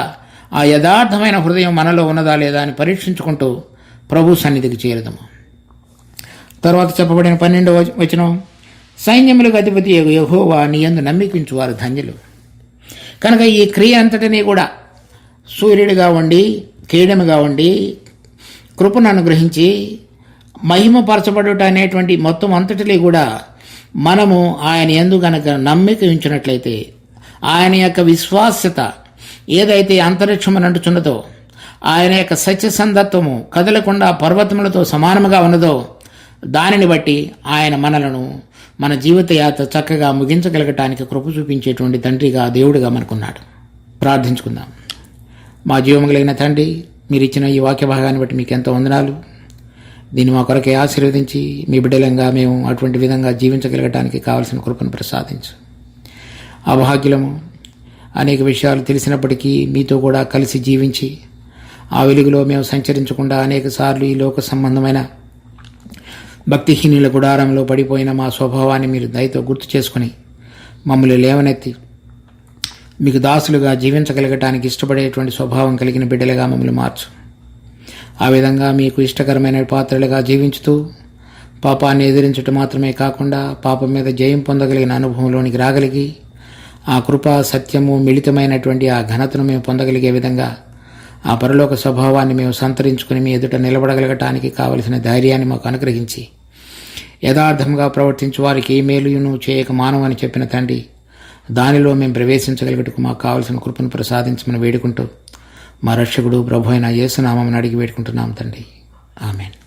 ఆ యథార్థమైన హృదయం మనలో ఉన్నదా లేదా అని పరీక్షించుకుంటూ ప్రభు సన్నిధికి చేరుదాము. తర్వాత చెప్పబడిన 12వ వచనం, సైన్యములకు అధిపతి యెహోవా నీ యందు నమ్మికించు వారు ధన్యులు. కనుక ఈ క్రియ అంతటినీ కూడా సూర్యుడిగా ఉండి, కేడముగా ఉండి, కృపను అనుగ్రహించి మహిమపరచబడుట అనేటువంటి మొత్తం అంతటినీ కూడా మనము ఆయన యందు గనక నమ్మిక ఉంచినట్లయితే, ఆయన యొక్క విశ్వాస్యత ఏదైతే అంతరిక్షము నంటుచున్నదో, ఆయన యొక్క సత్యసంధత్వము కదలకుండా పర్వతములతో సమానముగా ఉన్నదో, దానిని బట్టి ఆయన మనలను మన జీవిత యాత్ర చక్కగా ముగించగలగటానికి కృప చూపించేటువంటి తండ్రిగా దేవుడిగా మనకున్నాడు. ప్రార్థించుకుందాం. మా జీవము కలిగిన తండ్రి, మీరు ఇచ్చిన ఈ వాక్య భాగాన్ని బట్టి మీకు ఎంతో వందనాలు. దీన్ని మా కొరకే ఆశీర్వదించి మీ బిడ్డలంగా మేము అటువంటి విధంగా జీవించగలగటానికి కావలసిన కృపను ప్రసాదించు. అభాగ్యులము, అనేక విషయాలు తెలిసినప్పటికీ మీతో కూడా కలిసి జీవించి ఆ వెలుగులో మేము సంచరించకుండా అనేక సార్లు ఈ లోక సంబంధమైన భక్తిహీనుల గుడారంలో పడిపోయిన మా స్వభావాన్ని మీరు దయతో గుర్తు చేసుకుని మమ్మల్ని లేవనెత్తి మీకు దాసులుగా జీవించగలగటానికి ఇష్టపడేటువంటి స్వభావం కలిగిన బిడ్డలుగా మమ్మల్ని మార్చు. ఆ విధంగా మీకు ఇష్టకరమైన పాత్రలుగా జీవించుతూ పాపాన్ని ఎదిరించటం మాత్రమే కాకుండా పాపం మీద జయం పొందగలిగిన అనుభవంలోనికి రాగలిగి ఆ కృపా సత్యము మిళితమైనటువంటి ఆ ఘనతను మేము పొందగలిగే విధంగా ఆ పరలోక స్వభావాన్ని మేము సంతరించుకుని మీ ఎదుట నిలబడగలగటానికి కావలసిన ధైర్యాన్ని మాకు అనుగ్రహించి యథార్థంగా ప్రవర్తించు వారికి ఏ మేలును చేయక మానవని చెప్పిన తండ్రి, దానిలో మేము ప్రవేశించగలిగటకు మాకు కావలసిన కృపను ప్రసాదించమని వేడుకుంటూ మా రక్షకుడు ప్రభు అయిన యేసునామమున అడిగి వేడుకుంటున్నాం తండ్రి. ఆమేన్.